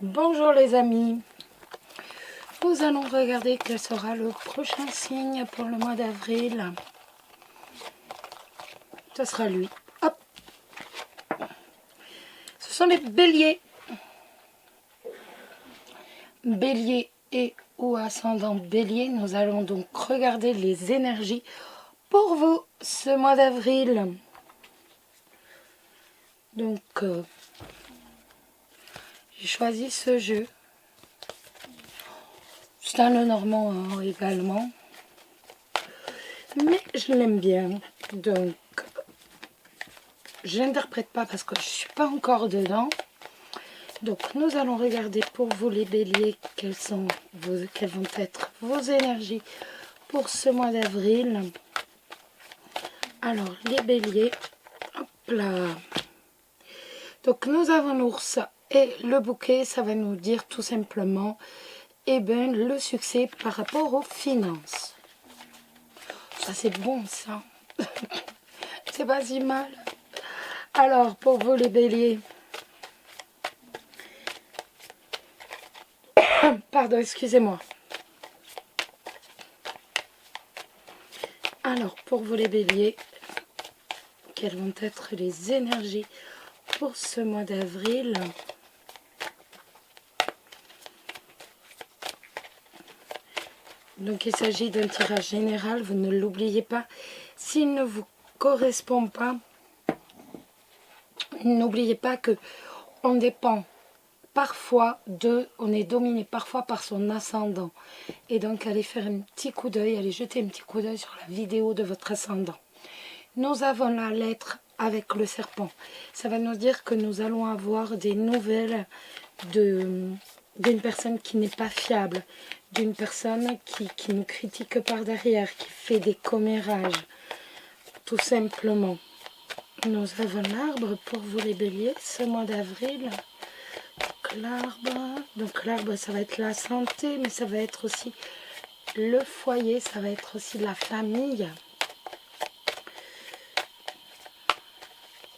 Bonjour les amis, nous allons regarder quel sera le prochain signe pour le mois d'avril. Ce sera lui. Hop. Ce sont les béliers. Bélier et ou ascendant bélier, nous allons donc regarder les énergies pour vous ce mois d'avril. Donc, j'ai choisi ce jeu. C'est un Lenormand également. Mais je l'aime bien. Donc, je n'interprète pas parce que je ne suis pas encore dedans. Donc, nous allons regarder pour vous les béliers quelles vont être vos énergies pour ce mois d'avril. Alors, les béliers, hop là. Donc, nous avons l'ours et le bouquet, ça va nous dire tout simplement, eh ben, le succès par rapport aux finances. Ça, c'est bon, ça. C'est pas si mal. Alors, pour vous les béliers, pardon, excusez-moi. Alors, pour vous les béliers, quelles vont être les énergies pour ce mois d'avril? Donc, il s'agit d'un tirage général, vous ne l'oubliez pas. S'il ne vous correspond pas, n'oubliez pas que on dépend parfois on est dominé parfois par son ascendant. Et donc, allez faire un petit coup d'œil, allez jeter un petit coup d'œil sur la vidéo de votre ascendant. Nous avons la lettre avec le serpent. Ça va nous dire que nous allons avoir des nouvelles d'une personne qui n'est pas fiable, d'une personne qui nous critique par derrière, qui fait des commérages, tout simplement. Nous avons l'arbre pour vous les béliers ce mois d'avril. Donc l'arbre, ça va être la santé, mais ça va être aussi le foyer, ça va être aussi la famille.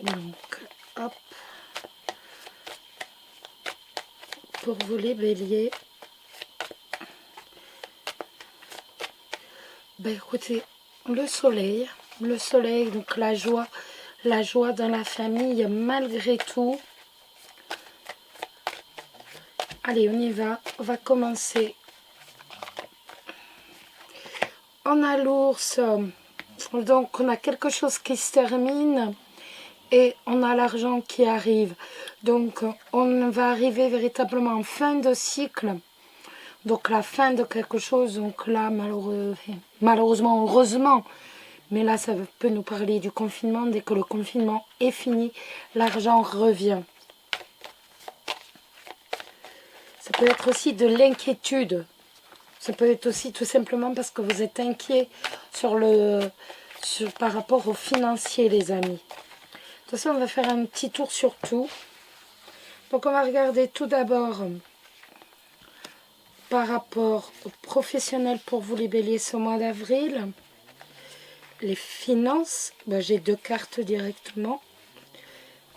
Donc, hop. Pour vous les béliers, ben écoutez, le soleil, donc la joie dans la famille malgré tout. Allez, on y va, on va commencer. On a l'ours, donc on a quelque chose qui se termine et on a l'argent qui arrive. Donc on va arriver véritablement en fin de cycle. Donc la fin de quelque chose, donc là malheureusement, heureusement, mais là ça peut nous parler du confinement. Dès que le confinement est fini, l'argent revient. Ça peut être aussi de l'inquiétude. Ça peut être aussi tout simplement parce que vous êtes inquiet par rapport au financier, les amis. De toute façon, on va faire un petit tour sur tout. Donc on va regarder tout d'abord par rapport aux professionnels pour vous les béliers ce mois d'avril. Les finances, ben, j'ai deux cartes directement.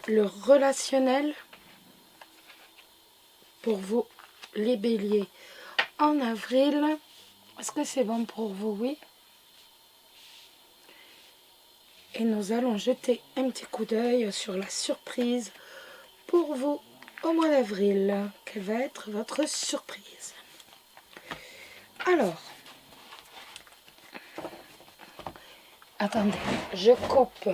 Le relationnel pour vous les béliers en avril. Est-ce que c'est bon pour vous? Oui. Et nous allons jeter un petit coup d'œil sur la surprise pour vous au mois d'avril. Quelle va être votre surprise? Alors, attendez, je coupe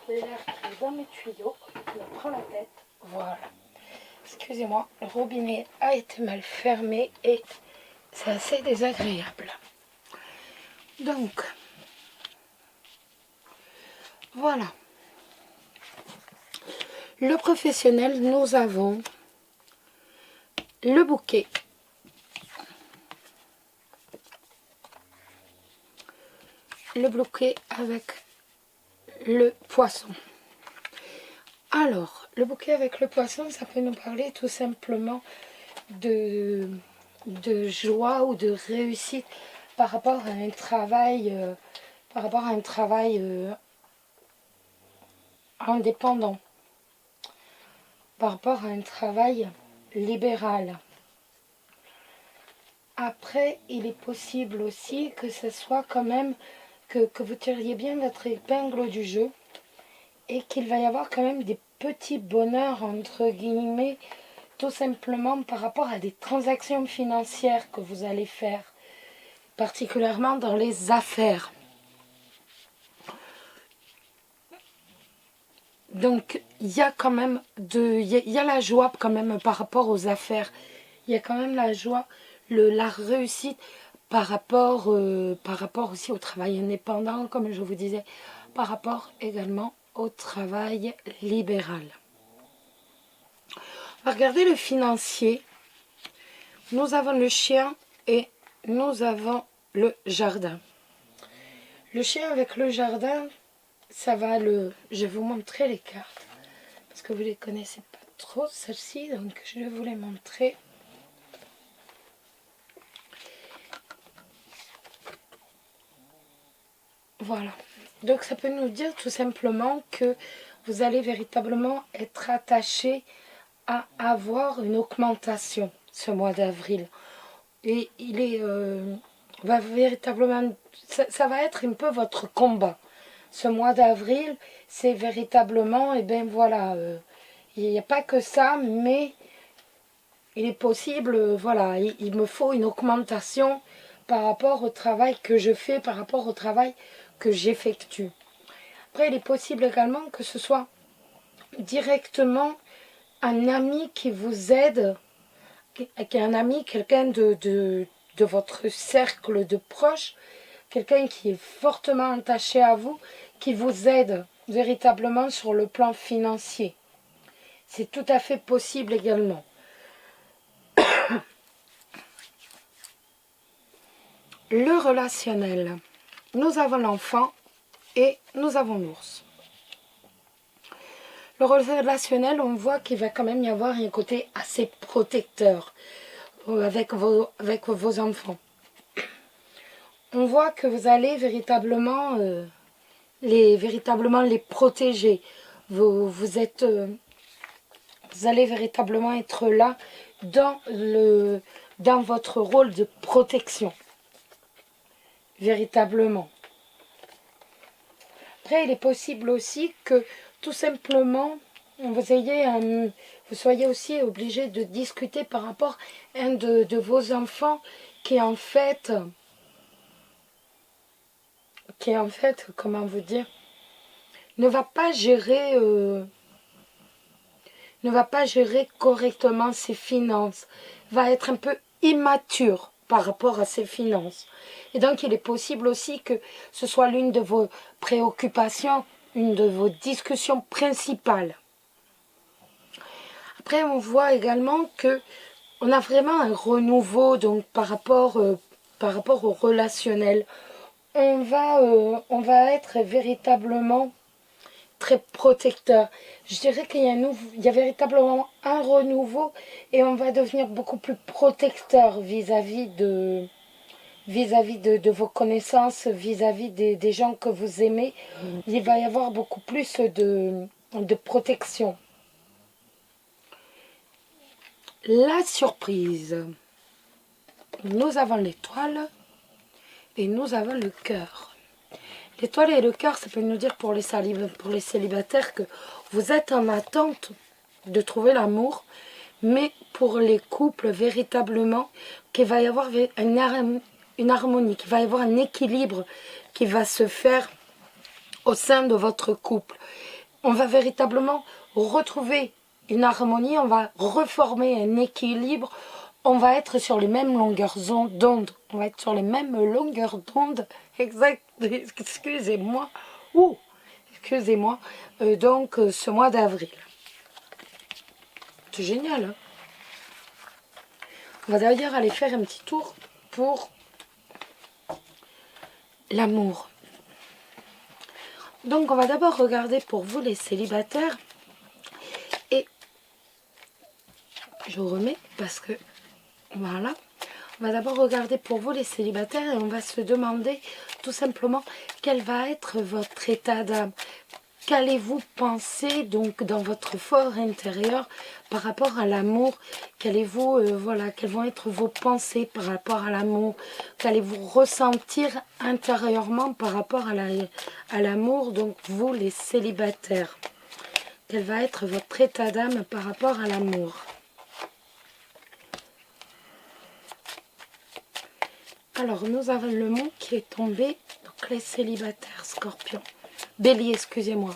l'air qui est dans mes tuyaux, je me prends la tête, voilà. Excusez-moi, le robinet a été mal fermé et c'est assez désagréable. Donc, voilà. Le professionnel, nous avons le bouquet. Le bouquet avec le poisson. Alors, le bouquet avec le poisson, ça peut nous parler tout simplement de joie ou de réussite par rapport à un travail, indépendant. par rapport à un travail libéral. Après, il est possible aussi que ce soit quand même que vous tiriez bien votre épingle du jeu et qu'il va y avoir quand même des petits bonheurs, entre guillemets, tout simplement par rapport à des transactions financières que vous allez faire, particulièrement dans les affaires. Donc, il y a quand même il y a la joie quand même par rapport aux affaires. Il y a quand même la joie, la réussite par rapport aussi au travail indépendant, comme je vous disais, par rapport également au travail libéral. On va regarder le financier. Nous avons le chien et nous avons le jardin. Le chien avec le jardin, ça va je vais vous montrer les cartes parce que vous ne les connaissez pas trop, celles-ci, donc je vais vous les montrer. Voilà. Donc ça peut nous dire tout simplement que vous allez véritablement être attaché à avoir une augmentation ce mois d'avril. Et il est va véritablement, ça va être un peu votre combat. Ce mois d'avril, c'est véritablement, et bien voilà, il n'y a pas que ça, mais il est possible, voilà, il me faut une augmentation par rapport au travail que je fais, par rapport au travail que j'effectue. Après, il est possible également que ce soit directement un ami qui vous aide, qui est un ami, quelqu'un de votre cercle de proches, quelqu'un qui est fortement attaché à vous, qui vous aide véritablement sur le plan financier. C'est tout à fait possible également. Le relationnel. Nous avons l'enfant et nous avons l'ours. Le relationnel, on voit qu'il va quand même y avoir un côté assez protecteur avec vos enfants. On voit que vous allez véritablement les protéger. Vous allez véritablement être là dans votre rôle de protection. Véritablement. Après, il est possible aussi que tout simplement vous soyez aussi obligé de discuter par rapport à un de vos enfants qui en fait, comment vous dire, ne va pas gérer correctement ses finances, va être un peu immature par rapport à ses finances. Et donc il est possible aussi que ce soit l'une de vos préoccupations, une de vos discussions principales. Après, on voit également que on a vraiment un renouveau donc par rapport au relationnel. On va être véritablement très protecteur. Je dirais qu'il y a véritablement un renouveau et on va devenir beaucoup plus protecteur vis-à-vis de vos connaissances, vis-à-vis des gens que vous aimez. Il va y avoir beaucoup plus de protection. La surprise. Nous avons l'étoile et nous avons le cœur. L'étoile et le cœur, ça peut nous dire pour les célibataires que vous êtes en attente de trouver l'amour, mais pour les couples, véritablement, qu'il va y avoir une harmonie, qu'il va y avoir un équilibre qui va se faire au sein de votre couple. On va véritablement retrouver une harmonie, on va reformer un équilibre, on va être sur les mêmes longueurs d'onde. On va être sur les mêmes longueurs d'onde. Exact. Excusez-moi. Excusez-moi. Donc, ce mois d'avril. C'est génial. Hein, on va d'ailleurs aller faire un petit tour pour l'amour. Donc, on va d'abord regarder pour vous les célibataires. Et je remets parce que, voilà. On va d'abord regarder pour vous les célibataires et on va se demander tout simplement quel va être votre état d'âme. qu'allez-vous penser donc dans votre fort intérieur par rapport à l'amour? Qu'allez-vous, voilà, quelles vont être vos pensées par rapport à l'amour? Qu'allez-vous ressentir intérieurement par rapport à l'amour, donc vous les célibataires? Quel va être votre état d'âme par rapport à l'amour? Alors, nous avons le mot qui est tombé, donc les célibataires, Scorpion. Bélier, excusez-moi.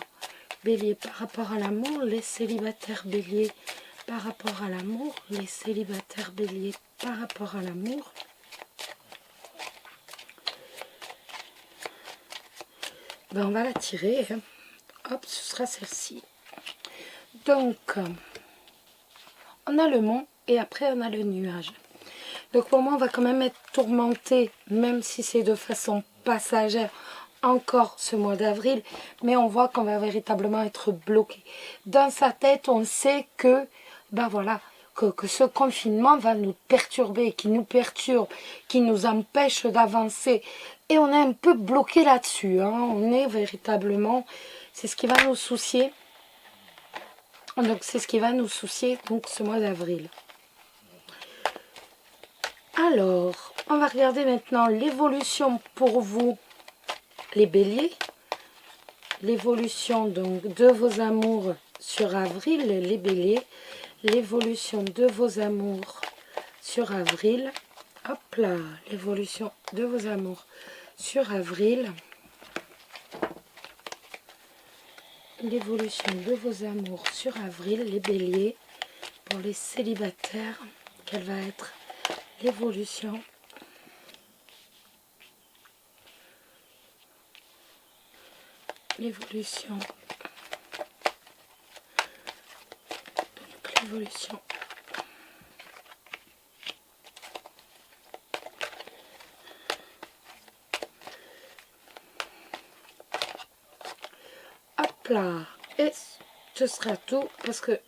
Bélier, par rapport à l'amour, les célibataires Bélier, par rapport à l'amour, les célibataires Bélier, par rapport à l'amour. Ben, on va la tirer. Hein. Hop, ce sera celle-ci. Donc, on a le mont et après on a le nuage. Donc pour moi, on va quand même être tourmenté, même si c'est de façon passagère, encore ce mois d'avril. Mais on voit qu'on va véritablement être bloqué. Dans sa tête, on sait que, ben voilà, que ce confinement va nous perturber, qui nous perturbe, qui nous empêche d'avancer. Et on est un peu bloqué là-dessus. Hein. On est véritablement, c'est ce qui va nous soucier. Donc c'est ce qui va nous soucier donc ce mois d'avril. Alors, on va regarder maintenant l'évolution pour vous, les béliers. L'évolution donc de vos amours sur avril, les béliers. L'évolution de vos amours sur avril. Hop là, l'évolution de vos amours sur avril. L'évolution de vos amours sur avril, les béliers. Pour les célibataires, quelle va être l'évolution? L'évolution. L'évolution. Hop là. Et ce sera tout parce que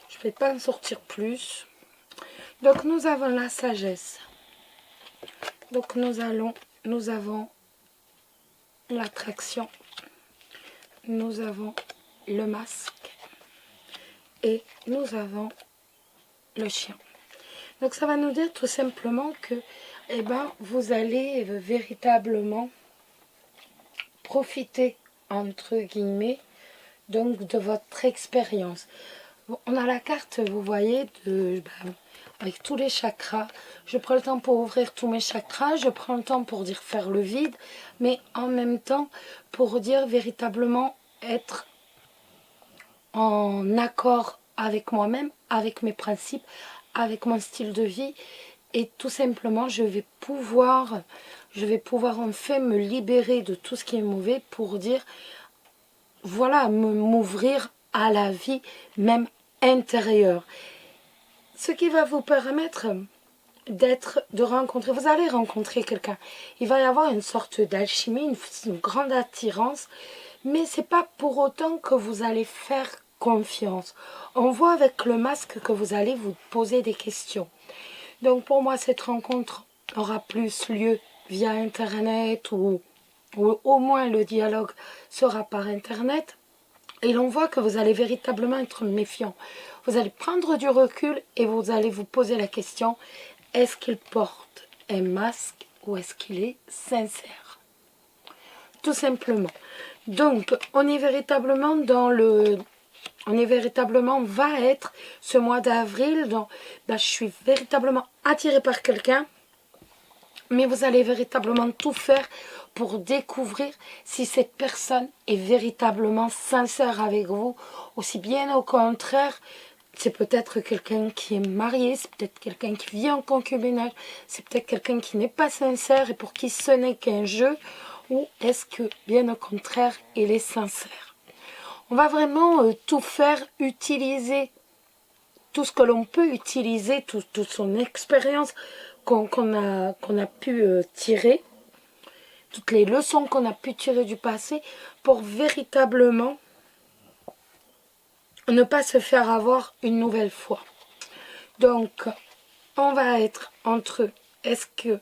je ne vais pas en sortir plus. Donc nous avons la sagesse. Donc nous avons l'attraction. Nous avons le masque. Et nous avons le chien. Donc ça va nous dire tout simplement que eh ben, vous allez véritablement profiter, entre guillemets, donc de votre expérience. On a la carte, vous voyez, avec tous les chakras. Je prends le temps pour ouvrir tous mes chakras, je prends le temps pour dire faire le vide, mais en même temps pour dire véritablement être en accord avec moi-même, avec mes principes, avec mon style de vie. Et tout simplement, je vais pouvoir en fait me libérer de tout ce qui est mauvais pour dire, voilà, m'ouvrir à la vie même intérieure. Ce qui va vous permettre de rencontrer, vous allez rencontrer quelqu'un. Il va y avoir une sorte d'alchimie, une grande attirance, mais c'est pas pour autant que vous allez faire confiance. On voit avec le masque que vous allez vous poser des questions. Donc pour moi, cette rencontre aura plus lieu via Internet ou au moins le dialogue sera par Internet. Et l'on voit que vous allez véritablement être méfiant. Vous allez prendre du recul et vous allez vous poser la question, est-ce qu'il porte un masque ou est-ce qu'il est sincère? Tout simplement. Donc, on est véritablement va être ce mois d'avril, donc je suis véritablement attirée par quelqu'un, mais vous allez véritablement tout faire pour découvrir si cette personne est véritablement sincère avec vous, aussi bien au contraire, c'est peut-être quelqu'un qui est marié, c'est peut-être quelqu'un qui vit en concubinage, c'est peut-être quelqu'un qui n'est pas sincère et pour qui ce n'est qu'un jeu, ou est-ce que, bien au contraire, il est sincère? On va vraiment tout faire, utiliser tout ce que l'on peut utiliser, toute son expérience qu'on a pu tirer, toutes les leçons qu'on a pu tirer du passé pour véritablement ne pas se faire avoir une nouvelle fois. Donc, on va être entre est-ce que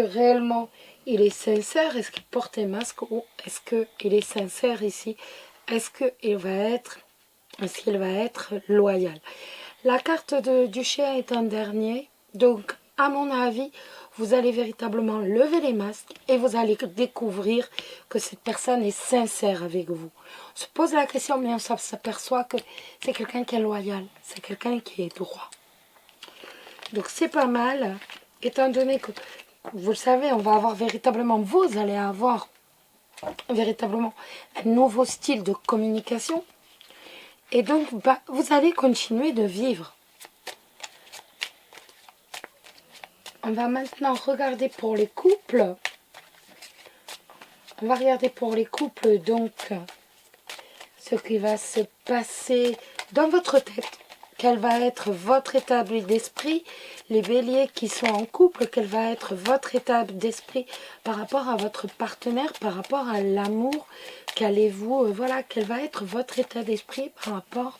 réellement il est sincère? Est-ce qu'il porte un masque ou est-ce qu'il est sincère ici? Est-ce qu'il va être, loyal? La carte du chien est en dernier. Donc, à mon avis, vous allez véritablement lever les masques et vous allez découvrir que cette personne est sincère avec vous. On se pose la question, mais on s'aperçoit que c'est quelqu'un qui est loyal. C'est quelqu'un qui est droit. Donc, c'est pas mal, étant donné que, vous le savez, on va avoir véritablement, vous allez avoir véritablement un nouveau style de communication. Et donc, vous allez continuer de vivre. On va maintenant regarder pour les couples. On va regarder pour les couples, donc, ce qui va se passer dans votre tête. Quel va être votre état d'esprit? Les béliers qui sont en couple, quel va être votre état d'esprit par rapport à votre partenaire, par rapport à l'amour? Qu'allez-vous, voilà, quel va être votre état d'esprit par rapport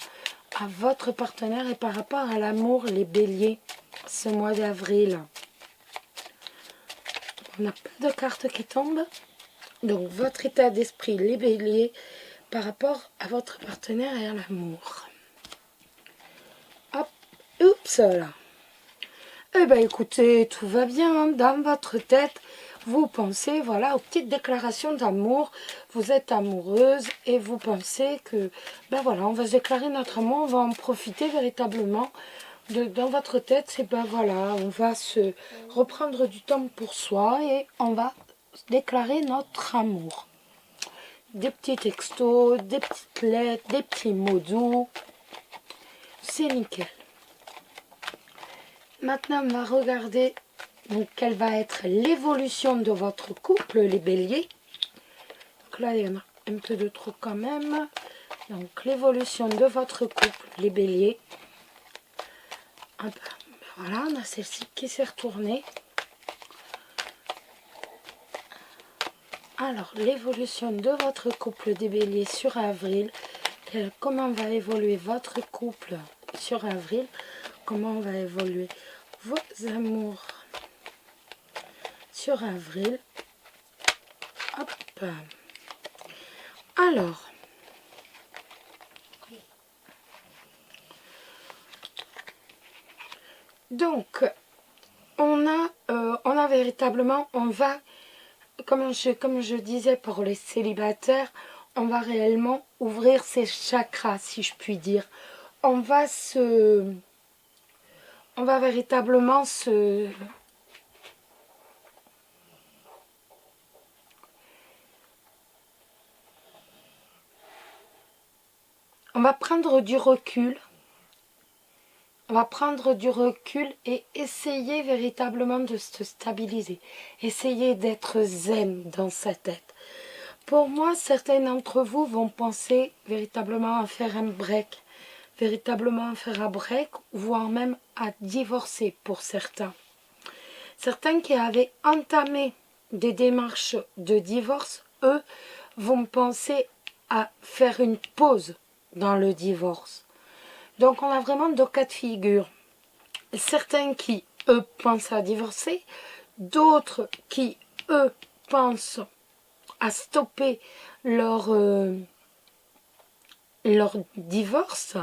à votre partenaire et par rapport à l'amour, les béliers, ce mois d'avril? On a plein de cartes qui tombent. Donc, votre état d'esprit, les béliers, par rapport à votre partenaire et à l'amour. Hop, oups là. Eh bien, écoutez, tout va bien dans votre tête. Vous pensez, voilà, aux petites déclarations d'amour. Vous êtes amoureuse et vous pensez que, ben voilà, on va se déclarer notre amour, on va en profiter véritablement. Dans votre tête, c'est ben voilà, on va se reprendre du temps pour soi et on va déclarer notre amour. Des petits textos, des petites lettres, des petits mots doux. C'est nickel. Maintenant, on va regarder donc, quelle va être l'évolution de votre couple, les béliers. Donc là, il y en a un peu de trop quand même. Donc, l'évolution de votre couple, les béliers. Voilà, on a celle-ci qui s'est retournée. Alors, l'évolution de votre couple des béliers sur avril. Comment va évoluer votre couple sur avril? Comment va évoluer vos amours sur avril? Hop. Alors, donc, on a véritablement, on va, comme je disais pour les célibataires, on va réellement ouvrir ses chakras, si je puis dire. On va véritablement on va prendre du recul. On va prendre du recul et essayer véritablement de se stabiliser. Essayer d'être zen dans sa tête. Pour moi, certains d'entre vous vont penser véritablement à faire un break. Véritablement à faire un break, voire même à divorcer pour certains. Certains qui avaient entamé des démarches de divorce, eux, vont penser à faire une pause dans le divorce. Donc, on a vraiment deux cas de figure. Certains qui, eux, pensent à divorcer. D'autres qui, eux, pensent à stopper leur divorce.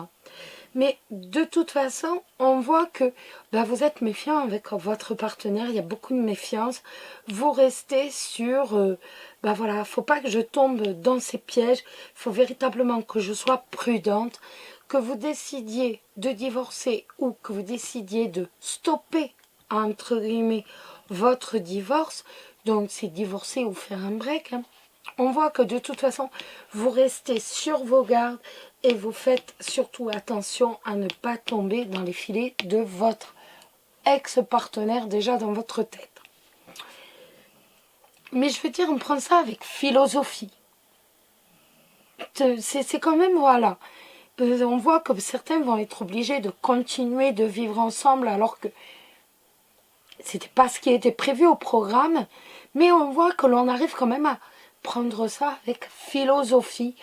Mais de toute façon, on voit que vous êtes méfiant avec votre partenaire. Il y a beaucoup de méfiance. Vous restez sur... voilà, faut pas que je tombe dans ces pièges. Il faut véritablement que je sois prudente. Que vous décidiez de divorcer ou que vous décidiez de stopper, entre guillemets, votre divorce, donc c'est divorcer ou faire un break, on voit que de toute façon, vous restez sur vos gardes et vous faites surtout attention à ne pas tomber dans les filets de votre ex-partenaire déjà dans votre tête. Mais je veux dire, on prend ça avec philosophie. C'est quand même, voilà... On voit que certains vont être obligés de continuer de vivre ensemble alors que c'était pas ce qui était prévu au programme. Mais on voit que l'on arrive quand même à prendre ça avec philosophie.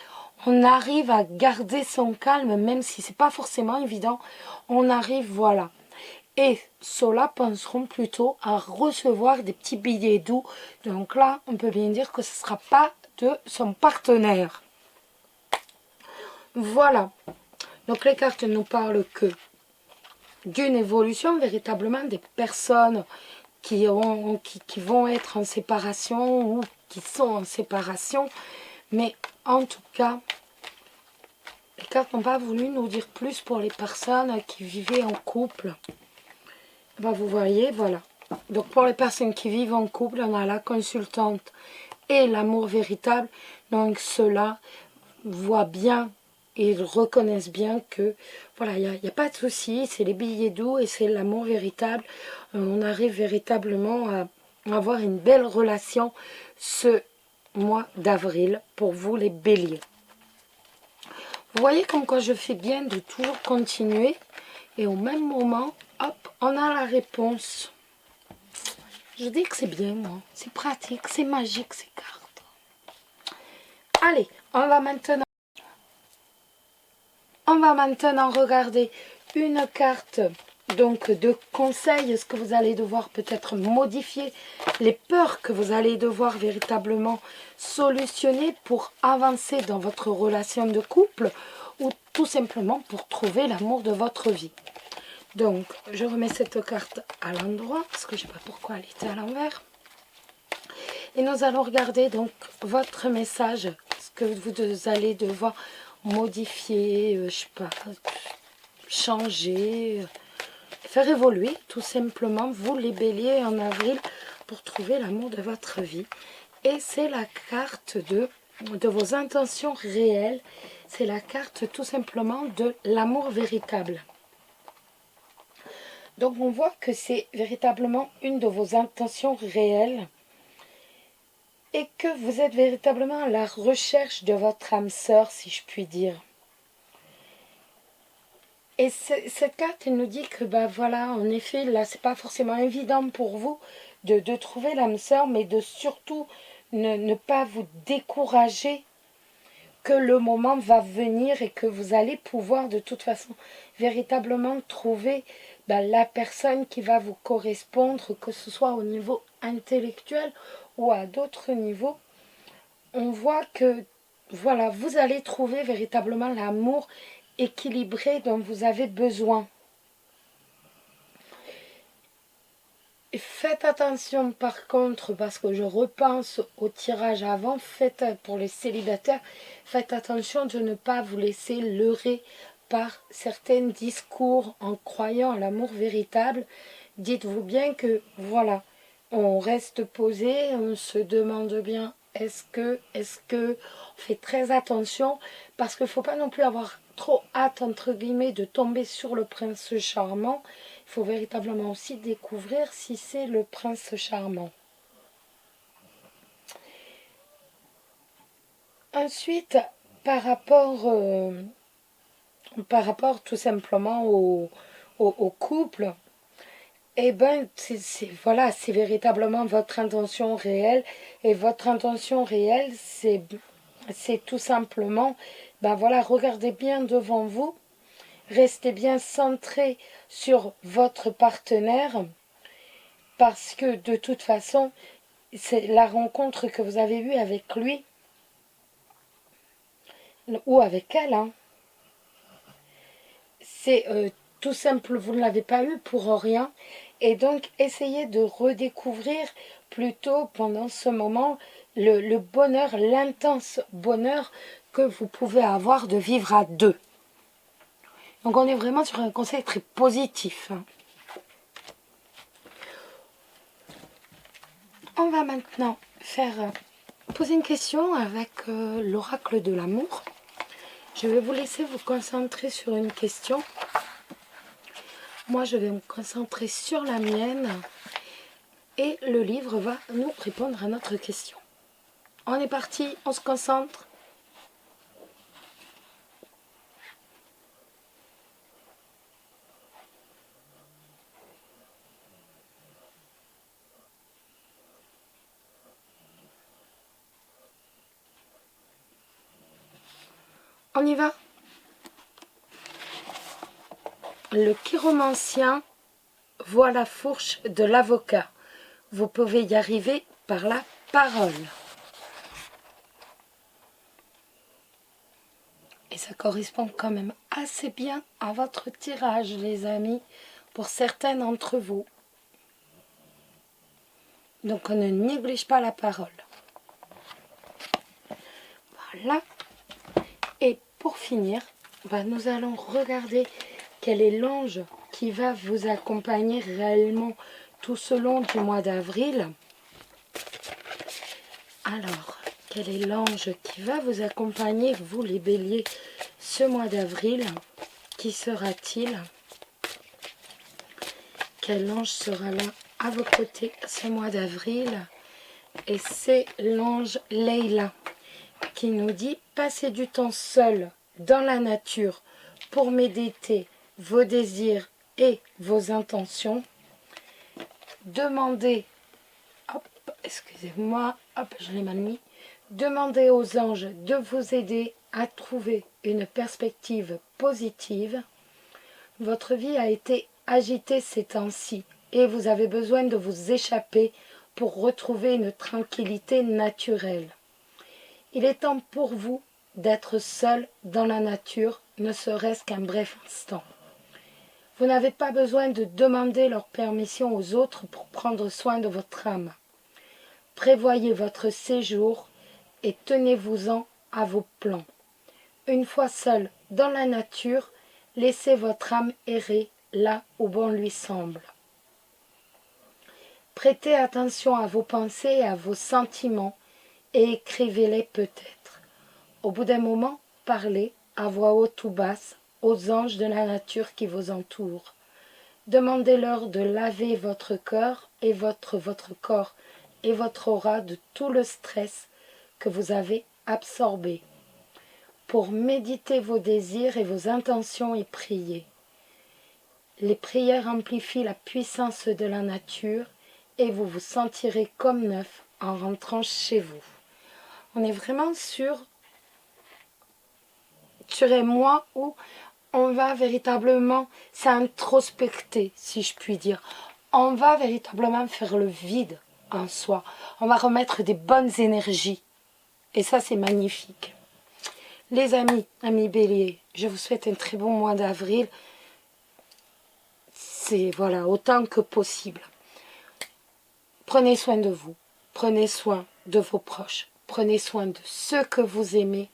On arrive à garder son calme même si c'est pas forcément évident. On arrive, voilà. Et ceux-là penseront plutôt à recevoir des petits billets doux. Donc là, on peut bien dire que ce ne sera pas de son partenaire. Voilà. Donc les cartes ne nous parlent que d'une évolution véritablement des personnes qui vont être en séparation ou qui sont en séparation. Mais en tout cas, les cartes n'ont pas voulu nous dire plus pour les personnes qui vivaient en couple. Ben, vous voyez, voilà. Donc pour les personnes qui vivent en couple, on a la consultante et l'amour véritable. Donc ceux-là voient bien et ils reconnaissent bien que voilà, il n'y a pas de souci, c'est les billets doux et c'est l'amour véritable. On arrive véritablement à avoir une belle relation ce mois d'avril pour vous les béliers. Vous voyez comme quoi je fais bien de toujours continuer et au même moment, hop, on a la réponse. Je dis que c'est bien, moi. C'est pratique, c'est magique ces cartes. Allez, on va maintenant regarder une carte donc de conseils, ce que vous allez devoir peut-être modifier, les peurs que vous allez devoir véritablement solutionner pour avancer dans votre relation de couple ou tout simplement pour trouver l'amour de votre vie. Donc, je remets cette carte à l'endroit parce que je ne sais pas pourquoi elle était à l'envers. Et nous allons regarder donc votre message, ce que vous allez devoir modifier, je sais pas, changer, faire évoluer tout simplement, vous les béliers en avril, pour trouver l'amour de votre vie. Et c'est la carte de vos intentions réelles, c'est la carte tout simplement de l'amour véritable. Donc on voit que c'est véritablement une de vos intentions réelles et que vous êtes véritablement à la recherche de votre âme sœur, si je puis dire. Et cette carte, elle nous dit que, bah voilà, en effet, là, c'est pas forcément évident pour vous de trouver l'âme sœur, mais de surtout ne pas vous décourager, que le moment va venir et que vous allez pouvoir de toute façon véritablement trouver la personne qui va vous correspondre, que ce soit au niveau intellectuel ou à d'autres niveaux. On voit que voilà, vous allez trouver véritablement l'amour équilibré dont vous avez besoin. Et faites attention par contre, parce que je repense au tirage avant, pour les célibataires, faites attention de ne pas vous laisser leurrer par certains discours en croyant à l'amour véritable. Dites-vous bien que voilà, on reste posé, on se demande bien est-ce que, on fait très attention, parce qu'il ne faut pas non plus avoir trop hâte entre guillemets de tomber sur le prince charmant. Il faut véritablement aussi découvrir si c'est le prince charmant. Ensuite, par rapport tout simplement au couple, eh ben, voilà, c'est véritablement votre intention réelle. Et votre intention réelle, c'est tout simplement, ben voilà, regardez bien devant vous, restez bien centré sur votre partenaire, parce que de toute façon, c'est la rencontre que vous avez eue avec lui, ou avec elle, hein. C'est tout simple, vous ne l'avez pas eu pour rien. Et donc, essayez de redécouvrir plutôt pendant ce moment le bonheur, l'intense bonheur que vous pouvez avoir de vivre à deux. Donc, on est vraiment sur un conseil très positif. On va maintenant poser une question avec l'oracle de l'amour. Je vais vous laisser vous concentrer sur une question. Moi, je vais me concentrer sur la mienne et le livre va nous répondre à notre question. On est parti, on se concentre. On y va. Le chiromancien voit la fourche de l'avocat. Vous pouvez y arriver par la parole. Et ça correspond quand même assez bien à votre tirage, les amis, pour certains d'entre vous. Donc on ne néglige pas la parole. Voilà. Et pour finir, nous allons regarder quel est l'ange qui va vous accompagner réellement tout au long du mois d'avril. Alors, quel est l'ange qui va vous accompagner, vous les béliers, ce mois d'avril? Qui sera-t-il? Quel ange sera là à vos côtés ce mois d'avril? Et c'est l'ange Leila qui nous dit « Passez du temps seul dans la nature pour méditer vos désirs et vos intentions. Demandez, excusez-moi, je l'ai mal mis. Demandez aux anges de vous aider à trouver une perspective positive. Votre vie a été agitée ces temps-ci et vous avez besoin de vous échapper pour retrouver une tranquillité naturelle. Il est temps pour vous d'être seul dans la nature, ne serait-ce qu'un bref instant. Vous n'avez pas besoin de demander leur permission aux autres pour prendre soin de votre âme. Prévoyez votre séjour et tenez-vous-en à vos plans. Une fois seul dans la nature, laissez votre âme errer là où bon lui semble. Prêtez attention à vos pensées et à vos sentiments et écrivez-les peut-être. Au bout d'un moment, parlez à voix haute ou basse aux anges de la nature qui vous entourent. Demandez-leur de laver votre cœur et votre corps et votre aura de tout le stress que vous avez absorbé. Pour méditer vos désirs et vos intentions et prier. Les prières amplifient la puissance de la nature et vous vous sentirez comme neuf en rentrant chez vous. On est vraiment sur un mois où on va véritablement s'introspecter, si je puis dire. On va véritablement faire le vide en soi. On va remettre des bonnes énergies. Et ça, c'est magnifique. Les amis béliers, je vous souhaite un très bon mois d'avril. C'est voilà, autant que possible. Prenez soin de vous. Prenez soin de vos proches. Prenez soin de ceux que vous aimez.